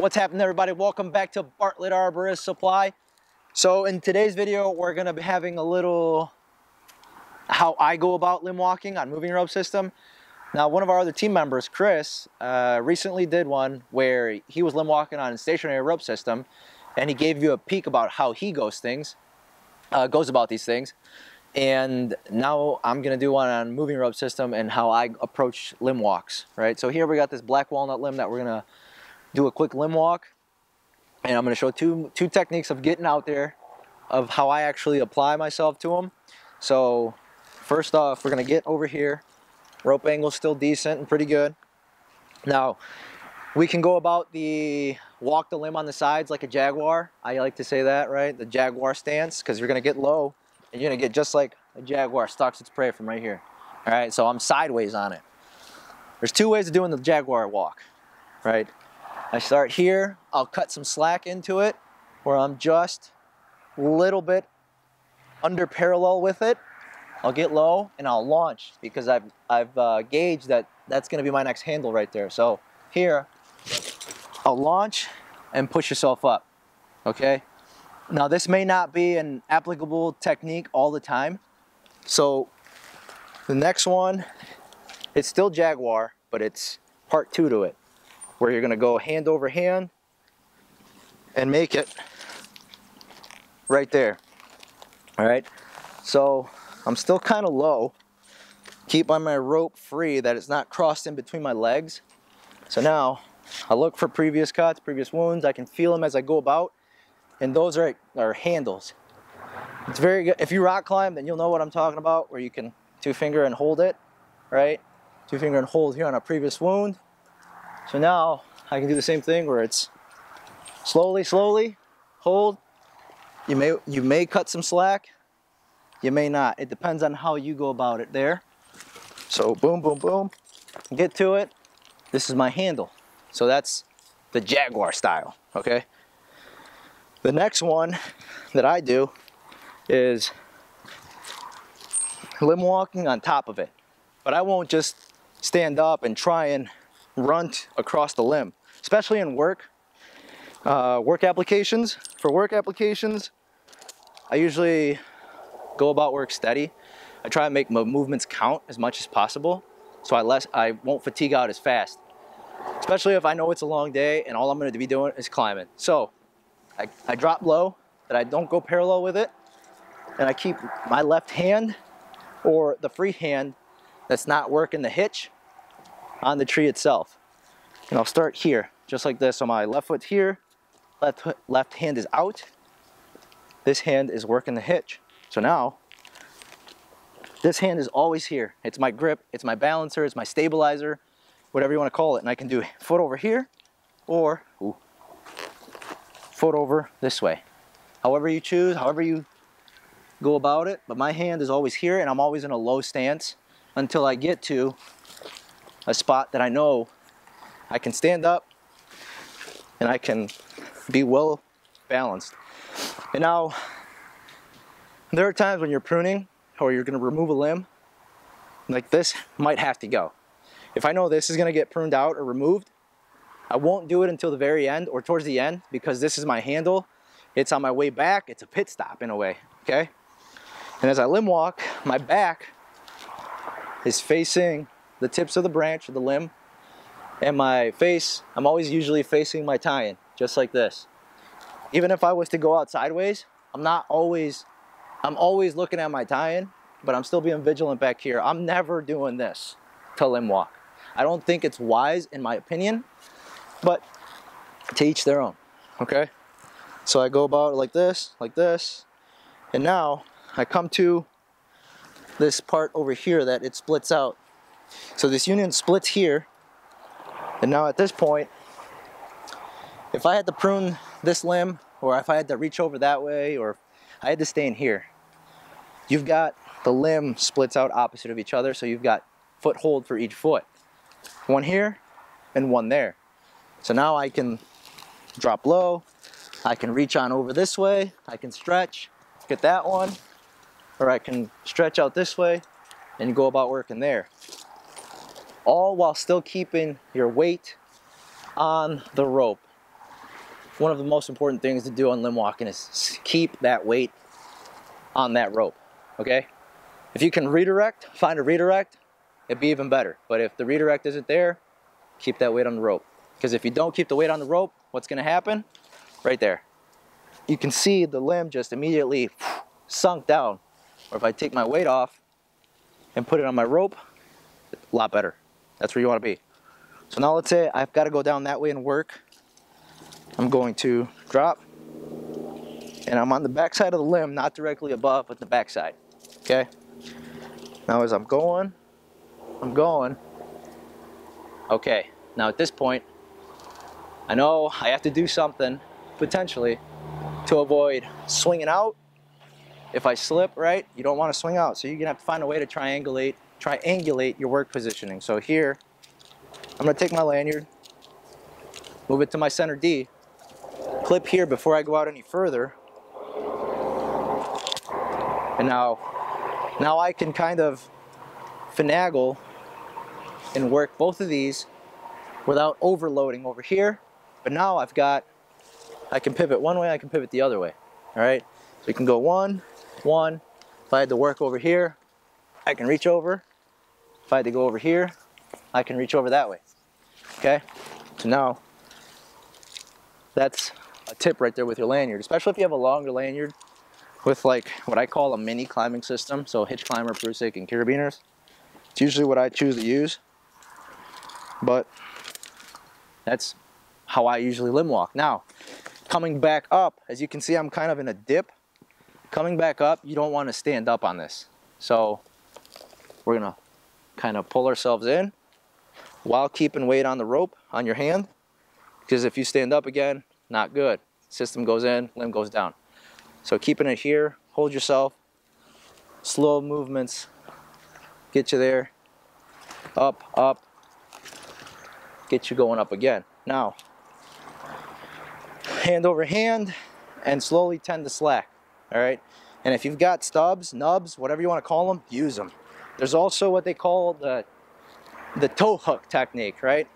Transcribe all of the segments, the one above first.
What's happening, everybody? Welcome back to Bartlett Arborist Supply. So in today's video, we're going to be having a little how I go about limb walking on moving rope system. Now, one of our other team members, Chris, recently did one where he was limb walking on a stationary rope system, and he gave you a peek about how he goes about these things. And now I'm going to do one on moving rope system and how I approach limb walks, right? So here we got this black walnut limb that we're going to do a quick limb walk, and I'm going to show two techniques of getting out there, of how I actually apply myself to them. So first off, we're going to get over here. Rope angle's still decent and pretty good. Now we can go about the walk the limb on the sides like a Jaguar. I like to say that, right? The Jaguar stance, because you're going to get low and you're going to get just like a Jaguar stalks its prey from right here. All right, so I'm sideways on it. There's two ways of doing the Jaguar walk, right? I start here, I'll cut some slack into it, where I'm just a little bit under parallel with it. I'll get low and I'll launch, because I've gauged that that's going to be my next handle right there. So here, I'll launch and push yourself up, okay? Now this may not be an applicable technique all the time. So the next one, it's still Jaguar, but it's part 2 to it, where you're going to go hand over hand and make it right there. All right, so I'm still kind of low. Keep my rope free, that it's not crossed in between my legs. So now I look for previous cuts, previous wounds. I can feel them as I go about, and those are handles. It's very good. If you rock climb, then you'll know what I'm talking about, where you can 2-finger and hold it, right? 2-finger and hold here on a previous wound. So now I can do the same thing where it's slowly hold. You may cut some slack, you may not. It depends on how you go about it there. So boom, boom, boom, get to it. This is my handle. So that's the Jaguar style, okay? The next one that I do is limb walking on top of it. But I won't just stand up and try and run across the limb, especially in work applications. For work applications, I usually go about work steady. I try to make my movements count as much as possible, so I won't fatigue out as fast, especially if I know it's a long day and all I'm going to be doing is climbing. So I drop low, that I don't go parallel with it, and I keep my left hand, or the free hand that's not working the hitch, on the tree itself. And I'll start here, just like this. So my left foot's here, left hand is out, this hand is working the hitch. So now, this hand is always here. It's my grip, it's my balancer, it's my stabilizer, whatever you want to call it. And I can do foot over here, or foot over this way. However you choose, however you go about it, but my hand is always here, and I'm always in a low stance until I get to a spot that I know I can stand up and I can be well balanced. And now, there are times when you're pruning or you're going to remove a limb, like this might have to go. If I know this is going to get pruned out or removed, I won't do it until the very end or towards the end, because this is my handle. It's on my way back. It's a pit stop in a way, okay? And as I limb walk, my back is facing the tips of the branch of the limb, and my face, I'm always usually facing my tie-in, just like this. Even if I was to go out sideways, I'm always looking at my tie-in, but I'm still being vigilant back here. I'm never doing this to limb walk. I don't think it's wise, in my opinion, but to each their own, okay? So I go about it like this, and now I come to this part over here that it splits out. So this union splits here, and now at this point, if I had to prune this limb, or if I had to reach over that way, or I had to stay in here, you've got the limb splits out opposite of each other, so you've got foothold for each foot. One here and one there. So now I can drop low, I can reach on over this way, I can stretch, get that one, or I can stretch out this way and go about working there. All while still keeping your weight on the rope. one of the most important things to do on limb walking is keep that weight on that rope, okay? If you can redirect, find a redirect, it'd be even better. But if the redirect isn't there, keep that weight on the rope. Because if you don't keep the weight on the rope, what's gonna happen? Right there. You can see the limb just immediately sunk down. Or if I take my weight off and put it on my rope, a lot better. That's where you wanna be. So now let's say I've gotta go down that way and work. I'm going to drop, and I'm on the back side of the limb, not directly above, but the back side, okay? Now as I'm going, okay. Now at this point, I know I have to do something, potentially, to avoid swinging out. If I slip, right, you don't want to swing out, so you're gonna have to find a way to triangulate your work positioning. So here, I'm gonna take my lanyard, move it to my center D, clip here before I go out any further, and now I can kind of finagle and work both of these without overloading over here. But now I can pivot one way, I can pivot the other way, all right? So you can go one. If I had to work over here, I can reach over. If I had to go over here, I can reach over that way, okay? So now, that's a tip right there with your lanyard, especially if you have a longer lanyard with like what I call a mini climbing system, so hitch climber, prusik, and carabiners. It's usually what I choose to use, but that's how I usually limb walk. Now, coming back up, as you can see, I'm kind of in a dip. Coming back up, you don't want to stand up on this. So we're gonna kind of pull ourselves in while keeping weight on the rope on your hand, because if you stand up again, not good. System goes in, limb goes down. So keeping it here, hold yourself, slow movements, get you there, up, get you going up again. Now, hand over hand, and slowly tend to slack, all right? And if you've got stubs, nubs, whatever you want to call them, use them. There's also what they call the toe hook technique, right?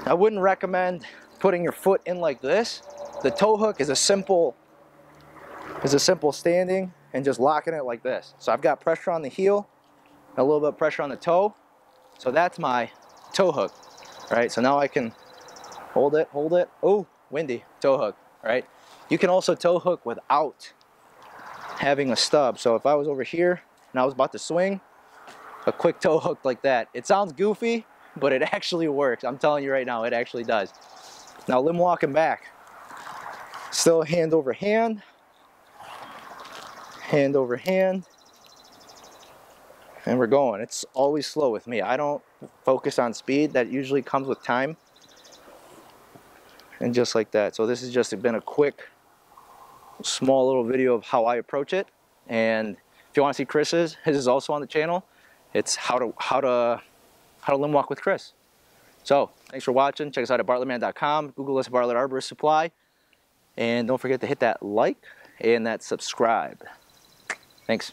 I wouldn't recommend putting your foot in like this. The toe hook is a simple standing and just locking it like this. So I've got pressure on the heel, a little bit of pressure on the toe. So that's my toe hook, right? So now I can hold it. Oh, windy, toe hook, right? You can also toe hook without having a stub. So if I was over here and I was about to swing, a quick toe hook like that. It sounds goofy, but it actually works. I'm telling you right now, it actually does. Now limb walking back. Still hand over hand, and we're going. It's always slow with me. I don't focus on speed. That usually comes with time. And just like that. So this has just been a quick, small little video of how I approach it. And if you want to see Chris's, his is also on the channel. It's how to limb walk with Chris. So thanks for watching. Check us out at bartlettman.com. Google us Bartlett Arborist Supply. And don't forget to hit that like and that subscribe. Thanks.